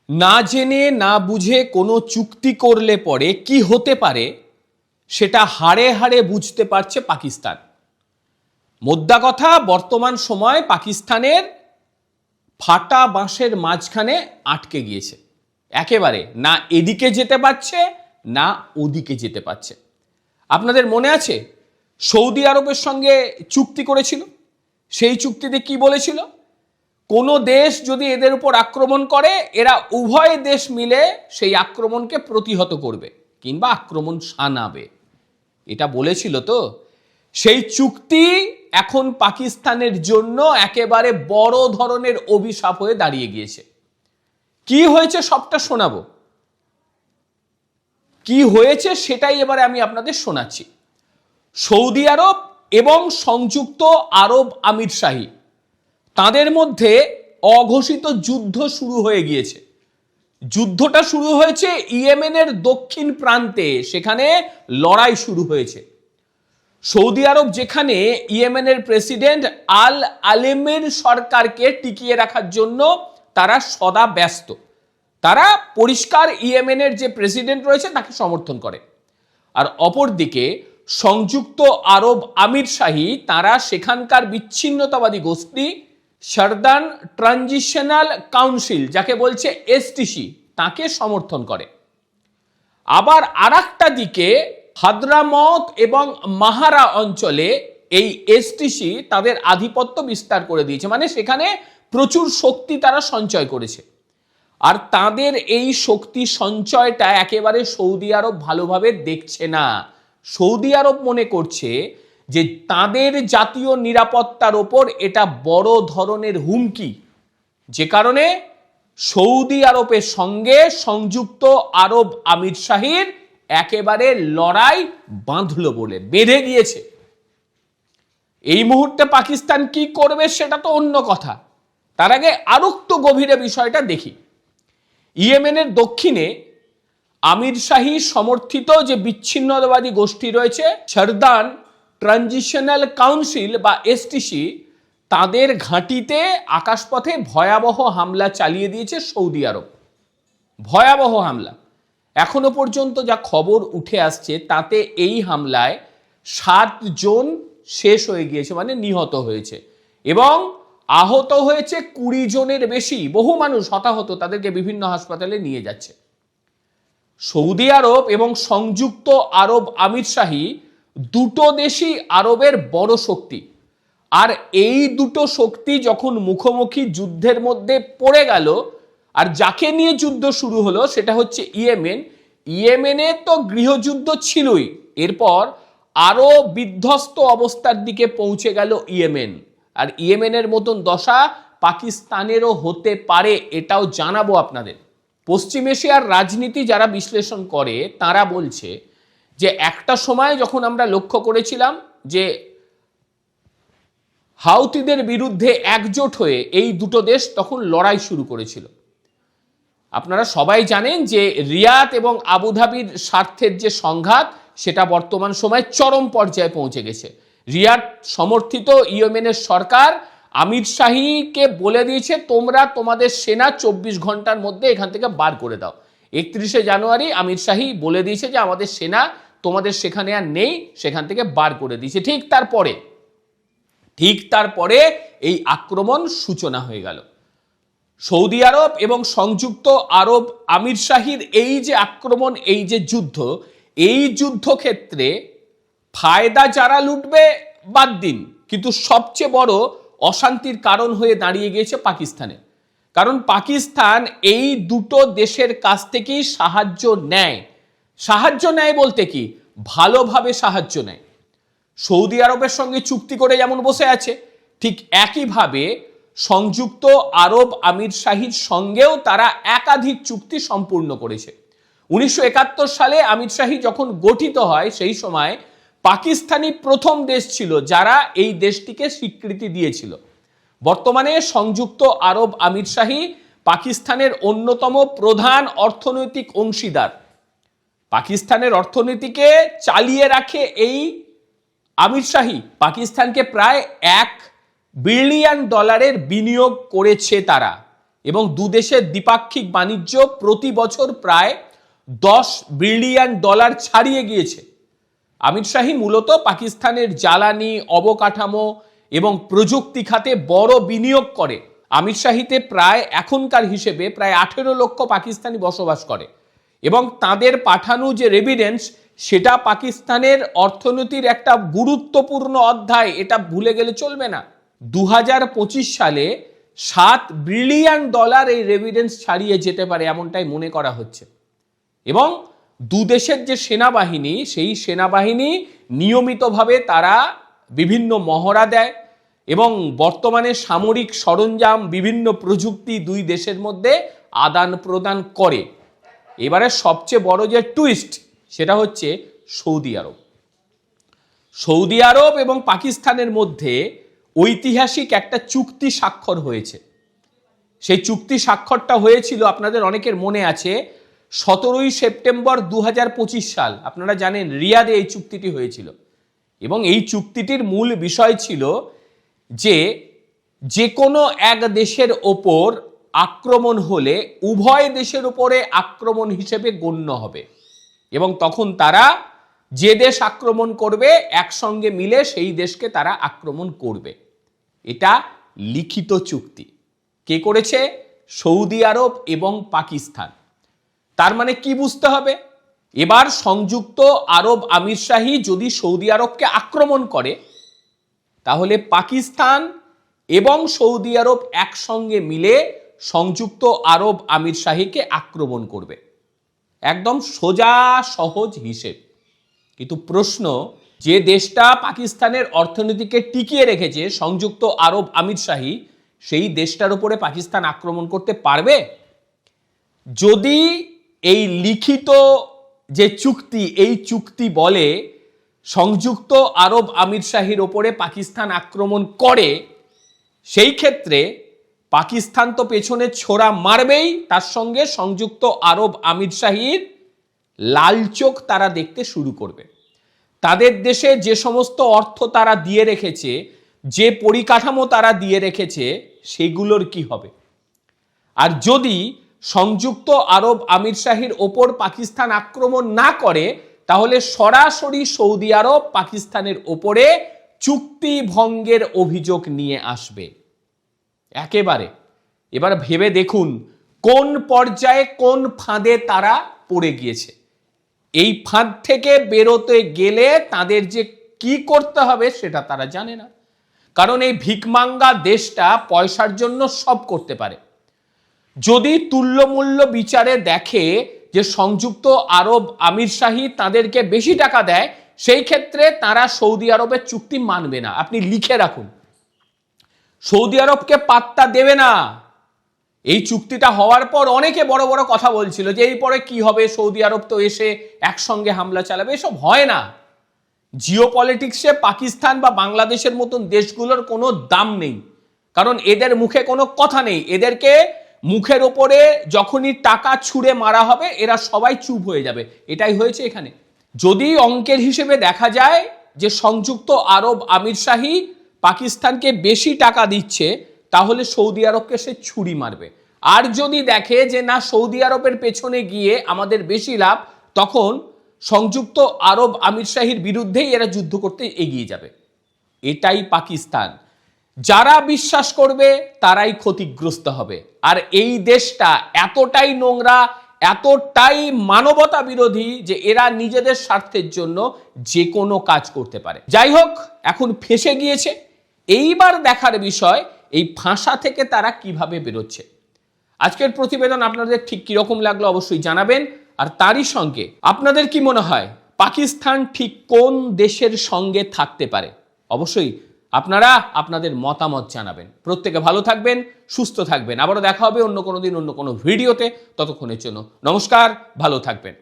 না জেনে না বুঝে কোনো চুক্তি করলে পরে কি হতে পারে সেটা হাড়ে হাড়ে বুঝতে পারছে পাকিস্তান। মোদ্দা কথা, বর্তমান সময় পাকিস্তানের ফাটা বাঁশের মাঝখানে আটকে গিয়েছে। একেবারে না এদিকে যেতে পারছে না ওদিকে যেতে পারছে। আপনাদের মনে আছে সৌদি আরবের সঙ্গে চুক্তি করেছিল? সেই চুক্তিতে কি বলেছিল? কোনো দেশ যদি এদের উপর আক্রমণ করে, এরা উভয় দেশ মিলে সেই আক্রমণকে প্রতিহত করবে কিংবা আক্রমণ শানাবে, এটা বলেছিল তো। সেই চুক্তি এখন পাকিস্তানের জন্য একেবারে বড় ধরনের অভিশাপ হয়ে দাঁড়িয়ে গিয়েছে। কি হয়েছে সবটা শোনাবো। কি হয়েছে সেটাই এবারে আমি আপনাদের শোনাচ্ছি। সৌদি আরব এবং সংযুক্ত আরব আমিরশাহী, তাদের মধ্যে অঘোষিত যুদ্ধ শুরু হয়ে গিয়েছে। যুদ্ধটা শুরু হয়েছে ইয়েমেনের দক্ষিণ প্রান্তে, সেখানে লড়াই শুরু হয়েছে। সৌদি আরব যেখানে ইয়েমেনের প্রেসিডেন্ট আল আলেমের সরকারকে টিকিয়ে রাখার জন্য তারা সদা ব্যস্ত, তারা পরিষ্কার ইয়েমেনের যে প্রেসিডেন্ট রয়েছে তাকে সমর্থন করে। আর অপরদিকে সংযুক্ত আরব আমিরশাহী, তারা সেখানকার বিচ্ছিন্নতাবাদী গোষ্ঠী সারদান ট্রানজিশনাল কাউন্সিল, যাকে বলছে এসটিসি, তাকে সমর্থন করে। আবার আরেকটা দিকে হাদ্রামাউত এবং মাহারা অঞ্চলে এই এসটিসি তাদের আধিপত্য বিস্তার করে দিয়েছে, মানে সেখানে প্রচুর শক্তি তারা সঞ্চয় করেছে। আর তাদের এই শক্তি সঞ্চয়টা একেবারে সৌদি আরব ভালোভাবে দেখছে না। সৌদি আরব মনে করছে যে তাদের জাতীয় নিরাপত্তার ওপর এটা বড় ধরনের হুমকি, যে কারণে সৌদি আরবের সঙ্গে সংযুক্ত আরব আমিরশাহীর একেবারে লড়াই বাঁধল বলে বেঁধে গিয়েছে। এই মুহূর্তে পাকিস্তান কি করবে সেটা তো অন্য কথা, তার আগে আরো একটু গভীরে বিষয়টা দেখি। ইয়েমেনের দক্ষিণে আমিরশাহী সমর্থিত যে বিচ্ছিন্নতাবাদী গোষ্ঠী রয়েছে সারদান ট্রানজিশনাল কাউন্সিল বা এসটিসি, তাদের ঘাঁটিতে আকাশপথে ভয়াবহ হামলা চালিয়ে দিয়েছে সৌদি আরব। ভয়াবহ হামলা। এখনো পর্যন্ত যা খবর উঠে আসছে তাতে এই হামলায় 7 জন শেষ হয়ে গিয়েছে, মানে নিহত হয়েছে, এবং আহত হয়েছে 20 জনের বেশি। বহু মানুষ হতাহত, তাদেরকে বিভিন্ন হাসপাতালে নিয়ে যাচ্ছে। সৌদি আরব এবং সংযুক্ত আরব আমিরশাহী দুটো দেশই আরবের বড় শক্তি। আর এই দুটো শক্তি যখন মুখোমুখি যুদ্ধের মধ্যে পড়ে গেল, আর যাকে নিয়ে যুদ্ধ শুরু হলো সেটা হচ্ছে ইয়েমেন। ইয়েমেনে তো গৃহযুদ্ধ ছিলই, এরপর আরো বিধ্বস্ত অবস্থার দিকে পৌঁছে গেল ইয়েমেন। আর ইয়েমেনের মতন দশা পাকিস্তানেরও হতে পারে, এটাও জানাবো আপনাদের। পশ্চিম এশিয়ার রাজনীতি যারা বিশ্লেষণ করে তারা বলছে যে একটা সময় যখন আমরা লক্ষ্য করেছিলাম যে হাউথিদের বিরুদ্ধে একজোট হয়ে এই দুটো দেশ তখন লড়াই শুরু করেছিল। আপনারা সবাই জানেন যে রিয়াদ এবং আবুধাবির স্বার্থের যে সংঘাত, সেটা বর্তমান সময় চরম পর্যায়ে পৌঁছে গেছে। রিয়াদ সমর্থিত ইয়েমেনের সরকার আমিরশাহীকে বলে দিয়েছে, তোমরা তোমাদের সেনা 24 ঘন্টার মধ্যে এখান থেকে বার করে দাও। 31শে জানুয়ারি আমিরশাহী বলে দিয়েছে যে আমাদের সেনা তোমাদের সেখানে আর নেই, সেখান থেকে বার করে দিয়েছে। ঠিক তারপরে এই আক্রমণ সূচনা হয়ে গেল। সৌদি আরব এবং সংযুক্ত আরব আমিরশাহীর এই যে আক্রমণ, এই যে যুদ্ধ, এই যুদ্ধক্ষেত্রে ফায়দা যারা লুটবে বাদ দিন, কিন্তু সবচেয়ে বড় অশান্তির কারণ হয়ে দাঁড়িয়ে গিয়েছে পাকিস্তানে। কারণ পাকিস্তান এই দুটো দেশের কাছ থেকেই সাহায্য নেয়। সাহায্য নেয় বলতে কি, ভালোভাবে সাহায্য নেয়। সৌদি আরবের সঙ্গে চুক্তি করে যেমন বসে আছে, ঠিক একইভাবে সংযুক্ত আরব আমিরশাহীর সঙ্গেও তারা একাধিক চুক্তি সম্পূর্ণ করেছে। 1971 সালে আমিরশাহী যখন গঠিত হয়, সেই সময় পাকিস্তানি প্রথম দেশ ছিল যারা এই দেশটিকে স্বীকৃতি দিয়েছিল। বর্তমানে সংযুক্ত আরব আমিরশাহী পাকিস্তানের অন্যতম প্রধান অর্থনৈতিক অংশীদার। পাকিস্তানের অর্থনীতিকে চালিয়ে রাখে এই আমিরশাহী। পাকিস্তানকে প্রায় $1 বিলিয়ন বিনিয়োগ করেছে তারা। এবং দুদেশের দ্বিপাক্ষিক বাণিজ্য প্রতি বছর প্রায় $10 বিলিয়ন ছাড়িয়ে গিয়েছে। আমির শাহী মূলত পাকিস্তানের জ্বালানি, অবকাঠামো এবং প্রযুক্তি খাতে বড় বিনিয়োগ করে। আমির শাহীতে প্রায় এখনকার হিসেবে প্রায় 18 লক্ষ পাকিস্তানি বসবাস করে এবং তাদের পাঠানো যে রেভিডেন্স সেটা পাকিস্তানের অর্থনীতির একটা গুরুত্বপূর্ণ অধ্যায়, এটা ভুলে গেলে চলবে না। 2025 সালে $7 বিলিয়ন এই রেভিডেন্স ছাড়িয়ে যেতে পারে এমনটাই মনে করা হচ্ছে। এবং দুদেশের যে সেনাবাহিনী, সেই সেনাবাহিনী নিয়মিতভাবে তারা বিভিন্ন মহড়া দেয় এবং বর্তমানে সামরিক সরঞ্জাম, বিভিন্ন প্রযুক্তি দুই দেশের মধ্যে আদান প্রদান করে। এবারে সবচেয়ে বড় যে টুইস্ট সেটা হচ্ছে সৌদি আরব। সৌদি আরব এবং পাকিস্তানের মধ্যে ঐতিহাসিক একটা চুক্তি স্বাক্ষর হয়েছে। সেই চুক্তি স্বাক্ষরটা হয়েছিল, আপনাদের অনেকের মনে আছে, 17 সেপ্টেম্বর 2025 সাল। আপনারা জানেন রিয়াদে এই চুক্তিটি হয়েছিল এবং এই চুক্তিটির মূল বিষয় ছিল যে কোনো এক দেশের ওপর আক্রমণ হলে উভয় দেশের উপরে আক্রমণ হিসেবে গণ্য হবে এবং তখন তারা যে দেশ আক্রমণ করবে একসঙ্গে মিলে সেই দেশকে তারা আক্রমণ করবে। এটা লিখিত চুক্তি। কে করেছে? সৌদি আরব এবং পাকিস্তান। তার মানে কি বুঝতে হবে? এবার সংযুক্ত আরব আমিরশাহী যদি সৌদি আরবকে আক্রমণ করে তাহলে পাকিস্তান এবং সৌদি আরব একসঙ্গে মিলে সংযুক্ত আরব আমিরশাহীকে আক্রমণ করবে। একদম সোজা সহজ হিসেব। কিন্তু প্রশ্ন, যে দেশটা পাকিস্তানের অর্থনীতিকে টিকিয়ে রেখেছে সংযুক্ত আরব আমিরশাহী, সেই দেশটার উপরে পাকিস্তান আক্রমণ করতে পারবে? যদি এই লিখিত যে চুক্তি, এই চুক্তি বলে সংযুক্ত আরব আমিরশাহীর ওপরে পাকিস্তান আক্রমণ করে, সেই ক্ষেত্রে পাকিস্তান তো পেছনে ছোড়া মারবেই, তার সঙ্গে সংযুক্ত আরব আমিরশাহীর লাল চোখ তারা দেখতে শুরু করবে। তাদের দেশে যে সমস্ত অর্থ তারা দিয়ে রেখেছে, যে পরিকাঠামো তারা দিয়ে রেখেছে, সেগুলোর কি হবে? আর যদি সংযুক্ত আরব আমিরশাহীর ওপর পাকিস্তান আক্রমণ না করে তাহলে সরাসরি সৌদি আরব পাকিস্তানের ওপরে চুক্তি ভঙ্গের অভিযোগ নিয়ে আসবে একেবারে। এবার ভেবে দেখুন কোন পর্যায়ে কোন ফাঁদে তারা পড়ে গিয়েছে। এই ফাঁদ থেকে বেরোতে গেলে তাদের যে কি করতে হবে সেটা তারা জানে না। কারণ এই ভিকমাঙ্গা দেশটা পয়সার জন্য সব করতে পারে। যদি তুল্যমূল্য বিচারে দেখে যে সংযুক্ত আরব আমিরশাহী তাদেরকে বেশি টাকা দেয়, সেই ক্ষেত্রে তারা সৌদি আরবের চুক্তি মানবে না। আপনি লিখে রাখুন, সৌদি আরবকে পাত্তা দেবে না। এই চুক্তিটা হওয়ার পর অনেকে বড় বড় কথা বলছিল যে এরপরে কি হবে, সৌদি আরব তো এসে একসঙ্গে হামলা চালাবে। এসব হয় না। জিও পলিটিক্সে পাকিস্তান বা বাংলাদেশের মতন দেশগুলোর কোনো দাম নেই, কারণ এদের মুখে কোনো কথা নেই। এদেরকে মুখের ওপরে যখনই টাকা ছুঁড়ে মারা হবে এরা সবাই চুপ হয়ে যাবে। এটাই হয়েছে এখানে। যদি অঙ্কের হিসেবে দেখা যায় যে সংযুক্ত আরব আমিরশাহী পাকিস্তানকে বেশি টাকা দিচ্ছে, তাহলে সৌদি আরবকে সে ছুরি মারবে। আর যদি দেখে যে না, সৌদি আরবের পেছনে গিয়ে আমাদের বেশি লাভ, তখন সংযুক্ত আরব আমিরশাহীর বিরুদ্ধেই এরা যুদ্ধ করতে এগিয়ে যাবে। এটাই পাকিস্তান। যারা বিশ্বাস করবে তারাই ক্ষতিগ্রস্ত হবে। আর এই দেশটা এতটাই নোংরা, এতটাই মানবতা বিরোধী যে এরা নিজেদের স্বার্থের জন্য যে কোনো কাজ করতে পারে। যাই হোক, এখন ফেঁসে গিয়েছে। এইবার দেখার বিষয় এই ফাঁসা থেকে তারা কিভাবে বেরোচ্ছে। আজকের প্রতিবেদন আপনাদের ঠিক কিরকম লাগলো অবশ্যই জানাবেন। আর তারই সঙ্গে আপনাদের কি মনে হয় পাকিস্তান ঠিক কোন দেশের সঙ্গে থাকতে পারে? অবশ্যই আপনারা আপনাদের মতামত জানাবেন। প্রত্যেকে ভালো থাকবেন, সুস্থ থাকবেন। আবারও দেখা হবে অন্য কোনো দিন অন্য কোনো ভিডিওতে। ততক্ষণের জন্য নমস্কার, ভালো থাকবেন।